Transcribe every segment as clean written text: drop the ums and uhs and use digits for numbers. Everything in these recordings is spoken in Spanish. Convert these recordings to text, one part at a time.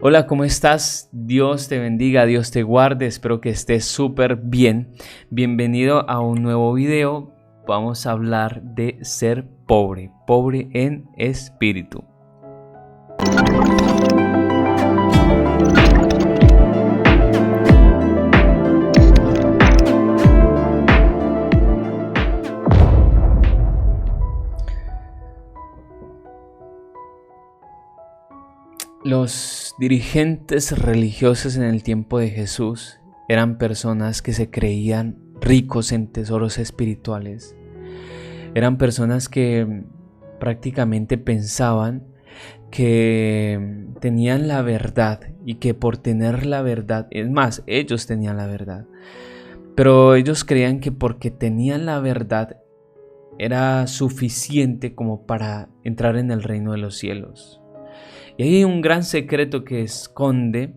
Hola, ¿cómo estás? Dios te bendiga, Dios te guarde, espero que estés súper bien. Bienvenido a un nuevo video. Vamos a hablar de ser pobre, pobre en espíritu. Los dirigentes religiosos en el tiempo de Jesús eran personas que se creían ricos en tesoros espirituales. Eran personas que prácticamente pensaban que tenían la verdad y que por tener la verdad, es más, ellos tenían la verdad, pero ellos creían que porque tenían la verdad era suficiente como para entrar en el reino de los cielos. Y hay un gran secreto que esconde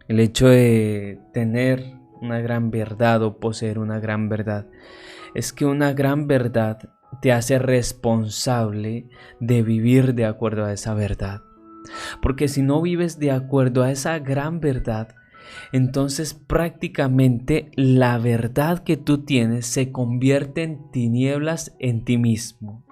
el hecho de tener una gran verdad o poseer una gran verdad. Es que una gran verdad te hace responsable de vivir de acuerdo a esa verdad. Porque si no vives de acuerdo a esa gran verdad, entonces prácticamente la verdad que tú tienes se convierte en tinieblas en ti mismo.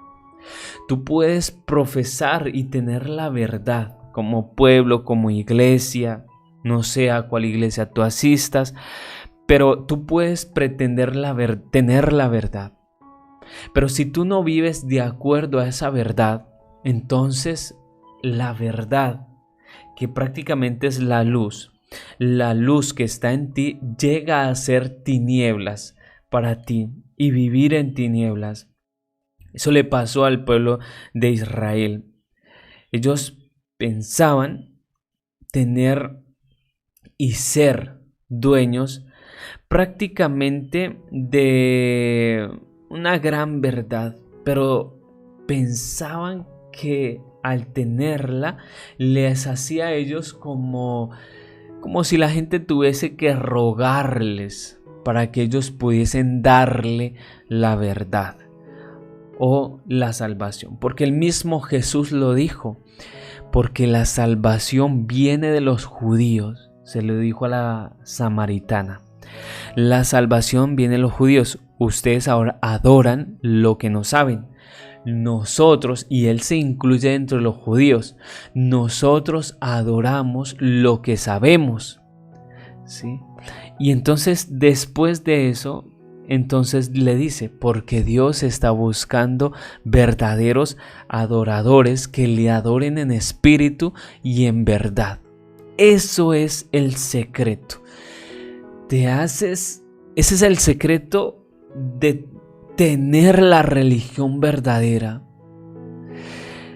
Tú puedes profesar y tener la verdad como pueblo, como iglesia, no sé a cuál iglesia tú asistas, pero tú puedes pretender tener la verdad. Pero si tú no vives de acuerdo a esa verdad, entonces la verdad, que prácticamente es la luz que está en ti, llega a ser tinieblas para ti y vivir en tinieblas. Eso le pasó al pueblo de Israel. Ellos pensaban tener y ser dueños prácticamente de una gran verdad, pero pensaban que al tenerla les hacía a ellos como si la gente tuviese que rogarles para que ellos pudiesen darle la verdad o la salvación, porque el mismo Jesús lo dijo, porque la salvación viene de los judíos. Se lo dijo a la samaritana, la salvación viene de los judíos. Ustedes ahora adoran lo que no saben. Nosotros, y él se incluye dentro de los judíos, nosotros adoramos lo que sabemos, ¿sí? Y entonces después de eso, entonces le dice, porque Dios está buscando verdaderos adoradores que le adoren en espíritu y en verdad. Eso es el secreto. Ese es el secreto de tener la religión verdadera.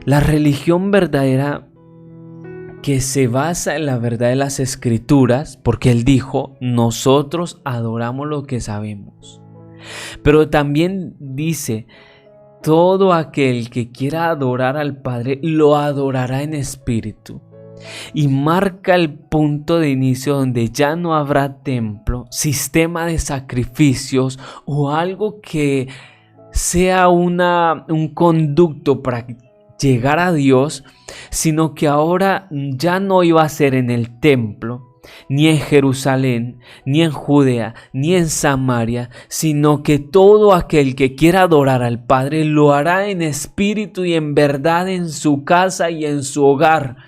La religión verdadera que se basa en la verdad de las Escrituras, porque Él dijo, nosotros adoramos lo que sabemos. Pero también dice, todo aquel que quiera adorar al Padre, lo adorará en espíritu. Y marca el punto de inicio donde ya no habrá templo, sistema de sacrificios o algo que sea un conducto para llegar a Dios, sino que ahora ya no iba a ser en el templo, ni en Jerusalén, ni en Judea, ni en Samaria, sino que todo aquel que quiera adorar al Padre lo hará en espíritu y en verdad en su casa y en su hogar,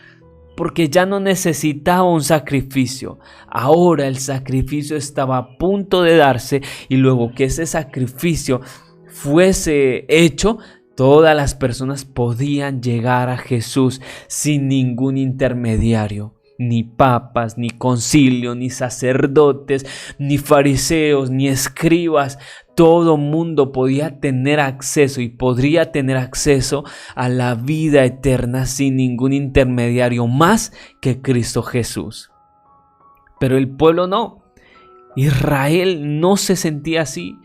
porque ya no necesitaba un sacrificio. Ahora el sacrificio estaba a punto de darse, y luego que ese sacrificio fuese hecho, todas las personas podían llegar a Jesús sin ningún intermediario. Ni papas, ni concilio, ni sacerdotes, ni fariseos, ni escribas. Todo mundo podía tener acceso y podría tener acceso a la vida eterna sin ningún intermediario más que Cristo Jesús. Pero el pueblo no. Israel no se sentía así.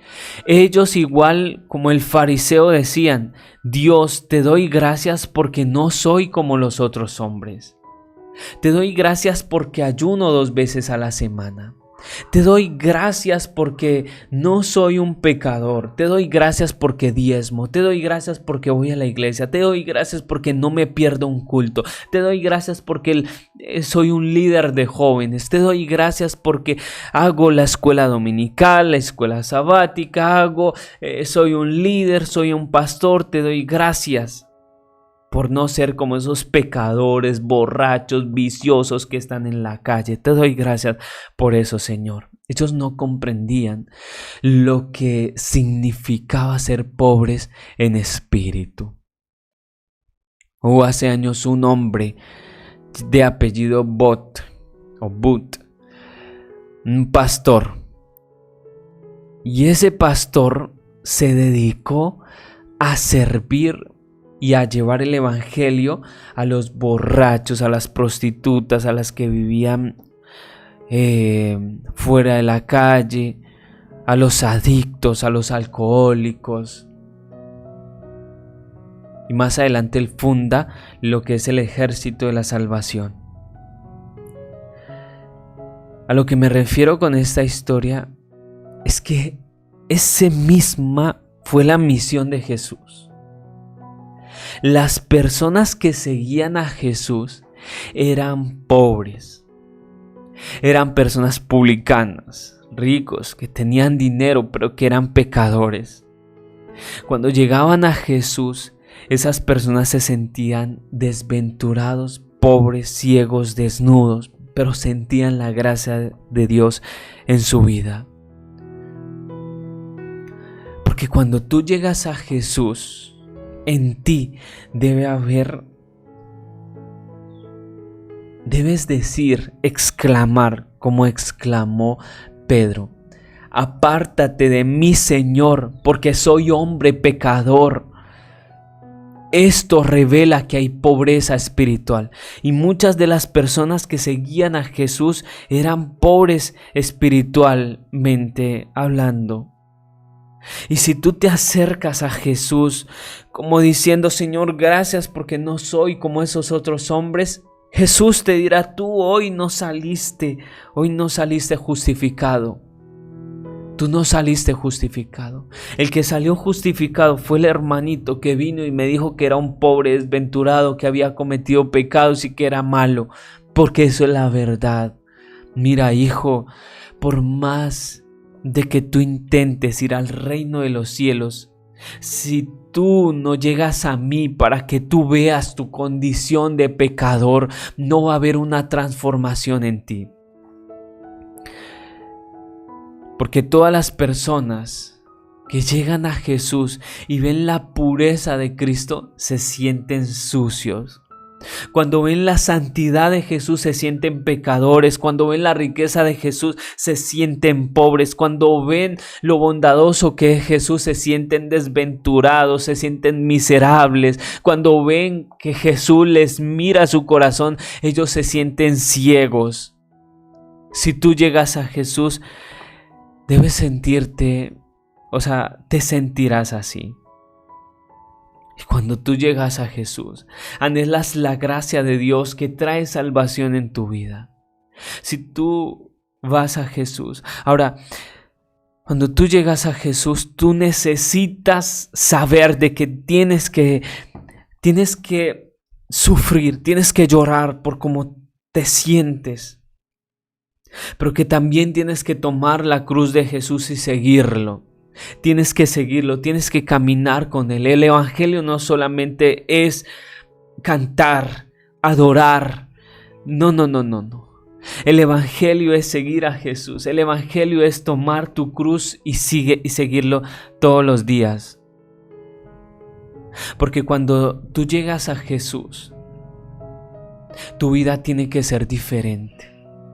Ellos, igual como el fariseo, decían, Dios, te doy gracias porque no soy como los otros hombres. Te doy gracias porque ayuno 2 veces a la semana. Te doy gracias porque no soy un pecador. Te doy gracias porque diezmo. Te doy gracias porque voy a la iglesia. Te doy gracias porque no me pierdo un culto. Te doy gracias porque soy un líder de jóvenes. Te doy gracias porque hago la escuela dominical, la escuela sabática. Soy un líder, soy un pastor. Te doy gracias por no ser como esos pecadores, borrachos, viciosos que están en la calle. Te doy gracias por eso, Señor. Ellos no comprendían lo que significaba ser pobres en espíritu. Hubo hace años un hombre de apellido But, un pastor. Y ese pastor se dedicó a servir y a llevar el evangelio a los borrachos, a las prostitutas, a las que vivían fuera de la calle, a los adictos, a los alcohólicos. Y más adelante él funda lo que es el Ejército de la Salvación. A lo que me refiero con esta historia es que esa misma fue la misión de Jesús. Las personas que seguían a Jesús eran pobres, eran personas publicanas, ricos, que tenían dinero, pero que eran pecadores. Cuando llegaban a Jesús, esas personas se sentían desventurados, pobres, ciegos, desnudos, pero sentían la gracia de Dios en su vida. Porque cuando tú llegas a Jesús, en ti debes decir, exclamar, como exclamó Pedro: apártate de mí, Señor, porque soy hombre pecador. Esto revela que hay pobreza espiritual, y muchas de las personas que seguían a Jesús eran pobres espiritualmente hablando. Y si tú te acercas a Jesús como diciendo: Señor, gracias porque no soy como esos otros hombres, Jesús te dirá: tú hoy no saliste justificado. Tú no saliste justificado. El que salió justificado fue el hermanito que vino y me dijo que era un pobre desventurado, que había cometido pecados y que era malo, porque eso es la verdad. Mira, hijo, por más de que tú intentes ir al reino de los cielos, si tú no llegas a mí para que tú veas tu condición de pecador, no va a haber una transformación en ti. Porque todas las personas que llegan a Jesús y ven la pureza de Cristo se sienten sucios. Cuando ven la santidad de Jesús se sienten pecadores. Cuando ven la riqueza de Jesús se sienten pobres. Cuando ven lo bondadoso que es Jesús se sienten desventurados, se sienten miserables. Cuando ven que Jesús les mira su corazón, ellos se sienten ciegos. Si tú llegas a Jesús, debes sentirte, te sentirás así. Y cuando tú llegas a Jesús, anhelas la gracia de Dios que trae salvación en tu vida. Si tú vas a Jesús, ahora, cuando tú llegas a Jesús, tú necesitas saber de que tienes que sufrir, tienes que llorar por cómo te sientes, pero que también tienes que tomar la cruz de Jesús y seguirlo. Tienes que seguirlo, tienes que caminar con Él. El evangelio no solamente es cantar, adorar. No. El evangelio es seguir a Jesús. El evangelio es tomar tu cruz y seguirlo todos los días. Porque cuando tú llegas a Jesús, tu vida tiene que ser diferente.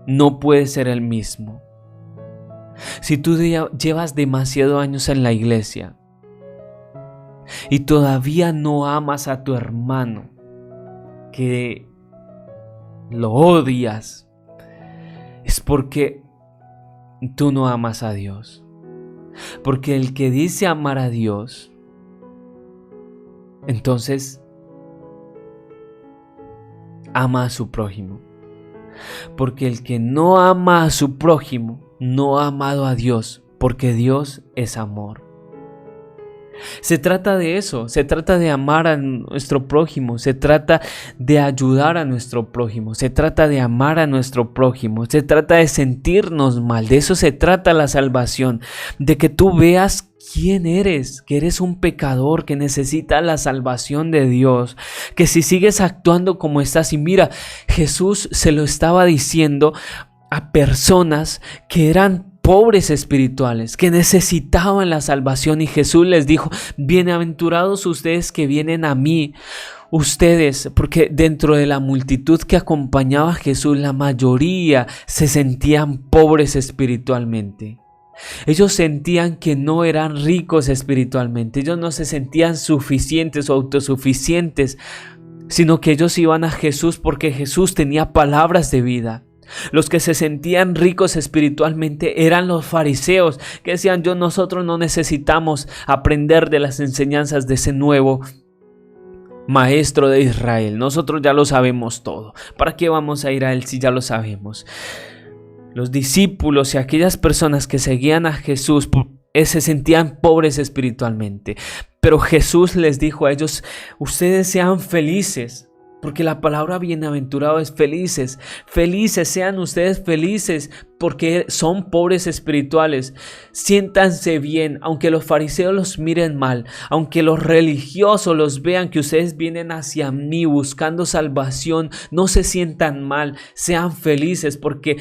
No puede ser el mismo. Si tú llevas demasiados años en la iglesia y todavía no amas a tu hermano, que lo odias, es porque tú no amas a Dios. Porque el que dice amar a Dios, entonces ama a su prójimo. Porque el que no ama a su prójimo no ha amado a Dios, porque Dios es amor. Se trata de eso, se trata de amar a nuestro prójimo, se trata de ayudar a nuestro prójimo, se trata de amar a nuestro prójimo, se trata de sentirnos mal, de eso se trata la salvación, de que tú veas quién eres, que eres un pecador que necesita la salvación de Dios, que si sigues actuando como estás, y mira, Jesús se lo estaba diciendo a personas que eran pobres espirituales, que necesitaban la salvación, y Jesús les dijo: bienaventurados ustedes que vienen a mí, ustedes, porque dentro de la multitud que acompañaba a Jesús, la mayoría se sentían pobres espiritualmente. Ellos sentían que no eran ricos espiritualmente, ellos no se sentían suficientes o autosuficientes, sino que ellos iban a Jesús porque Jesús tenía palabras de vida. Los que se sentían ricos espiritualmente eran los fariseos, que decían: nosotros no necesitamos aprender de las enseñanzas de ese nuevo maestro de Israel, nosotros ya lo sabemos todo, ¿para qué vamos a ir a él si ya lo sabemos? Los discípulos y aquellas personas que seguían a Jesús se sentían pobres espiritualmente, pero Jesús les dijo a ellos: ustedes sean felices, porque la palabra bienaventurado es felices. Felices, sean ustedes felices porque son pobres espirituales. Siéntanse bien, aunque los fariseos los miren mal, aunque los religiosos los vean que ustedes vienen hacia mí buscando salvación, no se sientan mal, sean felices porque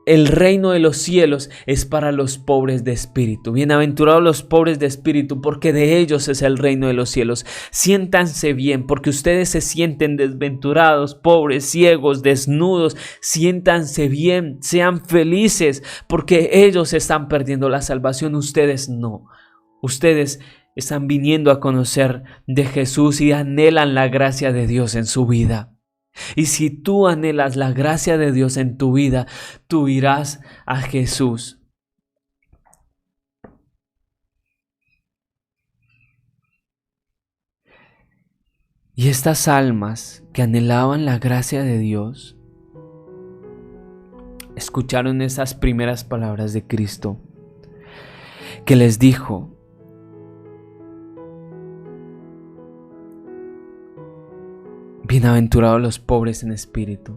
el reino de los cielos es para los pobres de espíritu. Bienaventurados los pobres de espíritu, porque de ellos es el reino de los cielos. Siéntanse bien, porque ustedes se sienten desventurados, pobres, ciegos, desnudos. Siéntanse bien, sean felices, porque ellos están perdiendo la salvación, ustedes no. Ustedes están viniendo a conocer de Jesús y anhelan la gracia de Dios en su vida. Y si tú anhelas la gracia de Dios en tu vida, tú irás a Jesús. Y estas almas que anhelaban la gracia de Dios, escucharon esas primeras palabras de Cristo, que les dijo: bienaventurados los pobres en espíritu,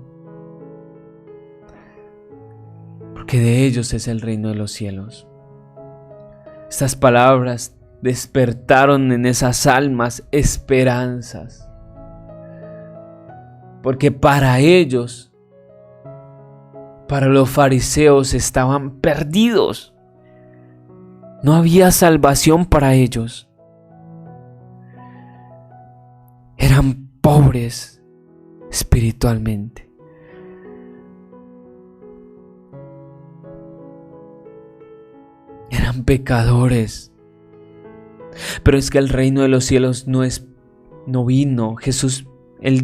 porque de ellos es el reino de los cielos. Estas palabras despertaron en esas almas esperanzas, porque para ellos, para los fariseos, estaban perdidos. No había salvación para ellos. Eran pobres espiritualmente. Eran pecadores. Pero es que el reino de los cielos no vino. Jesús, él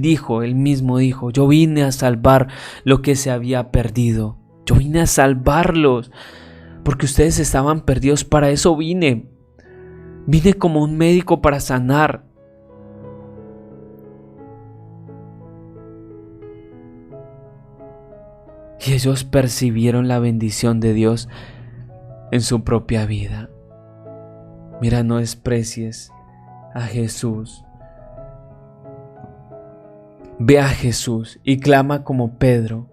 mismo dijo: yo vine a salvar lo que se había perdido. Yo vine a salvarlos, porque ustedes estaban perdidos. Para eso vine. Vine como un médico para sanar. Y ellos percibieron la bendición de Dios en su propia vida. Mira, no desprecies a Jesús. Ve a Jesús y clama como Pedro: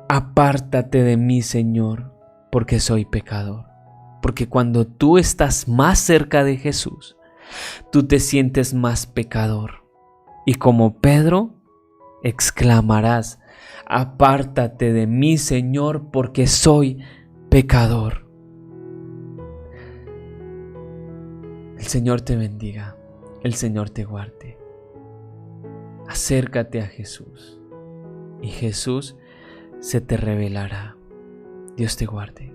apártate de mí, Señor, porque soy pecador. Porque cuando tú estás más cerca de Jesús, tú te sientes más pecador. Y como Pedro, exclamarás: apártate de mí, Señor, porque soy pecador. El Señor te bendiga, el Señor te guarde. Acércate a Jesús y Jesús se te revelará. Dios te guarde.